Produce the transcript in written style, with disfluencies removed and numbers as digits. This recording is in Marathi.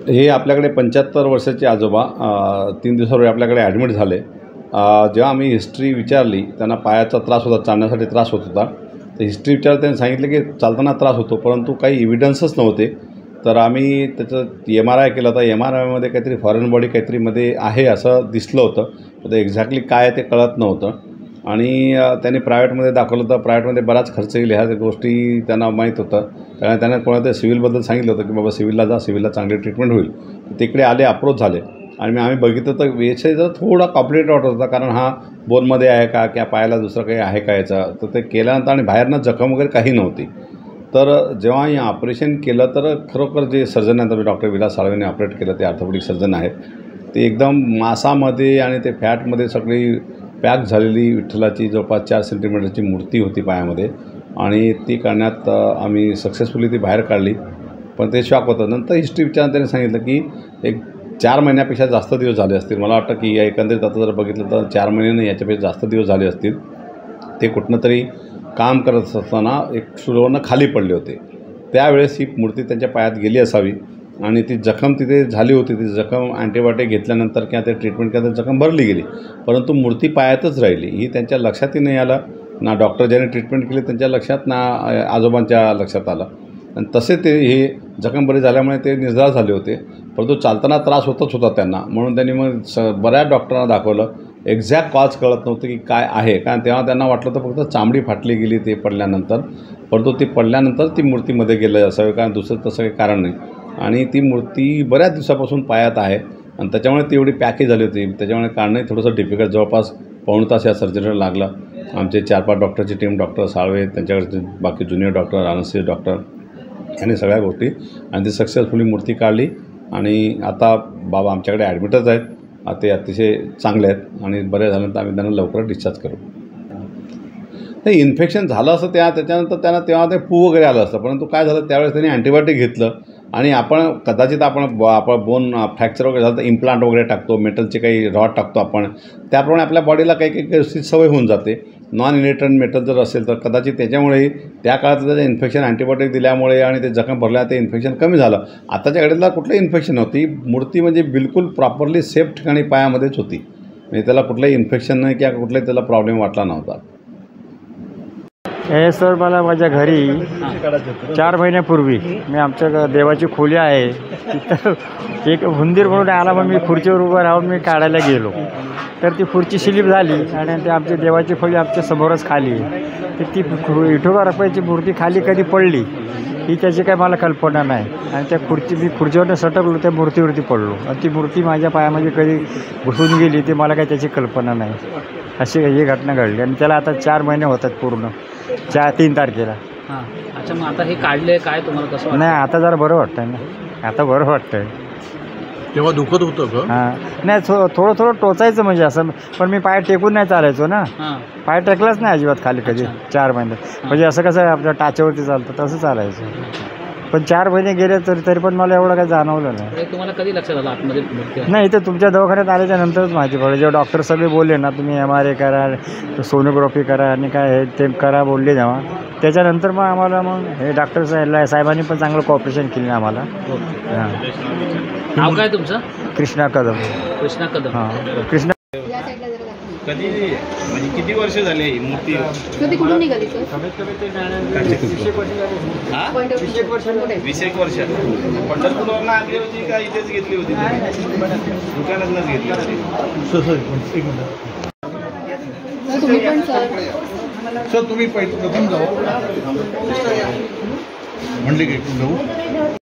हे आपल्याकडे 75 वर्षाचे आजोबा 3 दिवसापूर्वी आपल्याकडे ॲडमिट झाले। जेव्हा आम्ही हिस्ट्री विचारली, त्यांना पायाचा त्रास होता, चालण्यासाठी त्रास होत होता। तर हिस्ट्री विचारताना त्यांनी सांगितलं की चालताना त्रास होतो, परंतु काही एव्हिडन्सच नव्हते। तर आम्ही त्याचं MRI केला तर MRIमध्ये काहीतरी फॉरेन बॉडी काहीतरीमध्ये आहे असं दिसलं होतं। तर एक्झॅक्टली काय ते कळत नव्हतं आणि त्यांनी प्रायव्हेटमध्ये दाखवलं तर प्रायव्हेटमध्ये बराच खर्च येईल ह्या गोष्टी त्यांना माहीत होतं। कारण त्याने कोणाला सिव्हिलबद्दल सांगितलं होतं की बाबा सिव्हिलला जा, सिव्हिलला चांगली ट्रीटमेंट होईल। तिकडे आले, अप्रोच झाले आणि आम्ही बघितलं तर विषय जर थोडा कॉम्प्लिकेटेड वाटत होता, कारण हा बोनमध्ये आहे का किंवा पायाला दुसरं काही आहे का याचा। तर ते केल्यानंतर आणि बाहेरनं जखम वगैरे काही नव्हती। तर जेव्हा हे ऑपरेशन केलं तर खरोखर जे सर्जन आहेत, डॉक्टर विलास साळवेने ऑपरेट केलं, ते ऑर्थोपेडिक सर्जन आहेत, ते एकदम मांसामध्ये आणि ते फॅटमध्ये सगळी पॅक झालेली विठ्ठलाची जवळपास 4 सेंटीमीटरची मूर्ती होती पायामध्ये आणि ती काढण्यात आम्ही सक्सेसफुली ती बाहेर काढली। पण ते शॉक होतं। नंतर हिस्ट्री विचारताना त्यांनी सांगितलं की एक 4 महिन्यापेक्षा जास्त दिवस झाले असतील। मला वाटतं की या एकंदरीत आता जर बघितलं तर 4 महिने नाही, याच्यापेक्षा जास्त दिवस झाले असतील। ते कुठनं तरी काम करत असताना एक फ्लोअरनं खाली पडले होते, त्यावेळेस ही मूर्ती त्यांच्या पायात गेली असावी आणि ती जखम तिथे झाली होती। ती जखम अँटीबायोटिक घेतल्यानंतर किंवा ते ट्रीटमेंट केल्यानंतर जखम भरली गेली, परंतु मूर्ती पायातच राहिली। ही त्यांच्या लक्षातही नाही आलं, ना डॉक्टर ज्याने ट्रीटमेंट केली त्यांच्या लक्षात, ना आजोबांच्या लक्षात आलं। आणि तसे ते हे जखम बरी झाल्यामुळे ते निजाळ झाले होते, परंतु चालताना त्रास होतच होता त्यांना। म्हणून त्यांनी मग बऱ्याच डॉक्टरांना दाखवलं, एक्झॅक्ट कॉज कळत नव्हतं की काय आहे, कारण तेव्हा त्यांना वाटलं तर फक्त चामडी फाटली गेली ते पडल्यानंतर, परंतु ती पडल्यानंतर ती मूर्तीमध्ये गेलं असावे, कारण दुसरं तसं काही कारण नाही। आणि ती मूर्ती बऱ्याच दिवसापासून पायात आहे आणि त्याच्यामुळे ती एवढी पॅकेज झाली होती, त्याच्यामुळे काढणंही थोडंसं डिफिकल्ट, जवळपास पाऊण तास या सर्जरीला लागला। आमचे 4-5 डॉक्टरची टीम, डॉक्टर साळवे, त्यांच्याकडचे बाकी ज्युनियर डॉक्टर, अनस्टेशिस्ट डॉक्टर, यांनी सगळ्या गोष्टी, आणि ती सक्सेसफुली मूर्ती काढली आणि आता बाबा आमच्याकडे ॲडमिटच आहेत। ते अतिशय चांगले आहेत आणि बरे झाल्यानंतर आम्ही त्यांना लवकर डिस्चार्ज करू। ते इन्फेक्शन झालं असं त्याच्यानंतर त्यांना तेव्हा ते पू वगैरे आलं असतं, परंतु काय झालं त्यावेळेस त्यांनी अँटीबायोटिक घेतलं आणि आपण कदाचित आपण बोन फ्रॅक्चर वगैरे झालं तर इम्प्लांट वगैरे टाकतो, मेटलचे काही रॉड टाकतो आपण, त्याप्रमाणे आपल्या बॉडीला काही काही सवय होऊन जाते। नॉन इलेक्ट्रॉनिक मेटल जर असेल तर कदाचित त्याच्यामुळे त्या काळात त्याचं इन्फेक्शन अँटीबायोटिक दिल्यामुळे आणि ते जखम भरल्या, ते इन्फेक्शन कमी झालं। आताच्या घडीला कुठलंही इन्फेक्शन नव्हती, मूर्ती म्हणजे बिलकुल प्रॉपरली सेफ ठिकाणी पायामध्येच होती, म्हणजे त्याला कुठलंही इन्फेक्शन नाही किंवा कुठलाही त्याला प्रॉब्लेम वाटला नव्हता। हे सर, मला माझ्या घरी 4 महिन्यापूर्वी मी आमच्या देवाची खोली आहे तिथं एक हुंदीर म्हणून आला, मग मी खुर्चीवर उभं राहून मी काढायला गेलो तर ती खुर्ची स्लिप झाली आणि ते आमची देवाची खोली आमच्या समोरच खाली, तर ती विठोबा रखमाईची मूर्ती खाली कधी पडली ही त्याची काही मला कल्पना नाही। आणि त्या मी खुर्चीवरनं सटकलो, त्या मूर्तीवरती पडलो आणि ती मूर्ती माझ्या पायामध्ये कधी घुसून गेली ते मला काही त्याची कल्पना नाही। अशी ही घटना घडली आणि त्याला आता 4 महिने होतात पूर्ण, 3 तारखेला। हां, अच्छा, मग आता हे काढले काय तुम्हाला कसं? नाही, आता जरा बरं वाटतंय ना, आता बरं वाटतंय। तेव्हा दुखत होतं का? हां, नाही, थोडं टोचायचं म्हणजे असं, पण मी पाय टेकून नाही चालायचो ना, पाय टेकलाच नाही अजिबात खाली कधी 4 महिने, म्हणजे असं कसं आपल्या टाचेवरती चालतं तसं चालायचं। पण 4 महिने गेले तरी पण मला एवढं काही जाणवलं नाही। तुम्हाला कधी लक्षात आलं आतमध्ये? नाही, इथं तुमच्या दवाखान्यात आल्याच्या नंतरच माहिती पडलं, जेव्हा डॉक्टर सगळे बोलले ना, तुम्ही MRI करा, सोनोग्राफी करा आणि काय हे ते करा बोलले, जेव्हा त्याच्यानंतर मग आम्हाला मग हे डॉक्टर साहेबांनी पण चांगलं कॉपरेशन केलं आम्हाला। हां, नाव काय तुमचं? कृष्णा कदम। कृष्णा कदम। हां, कृष्णा। कधी म्हणजे किती वर्ष झाले ही मूर्ती? कधी कुठून निघाली सर? 20 एक वर्ष पंढरपूरवरून आणली होती का इथेच घेतली होती? दुकानातच घेतली होती। तुम्ही पण सर तुम्ही प्रथम जाऊ म्हणले की जाऊ।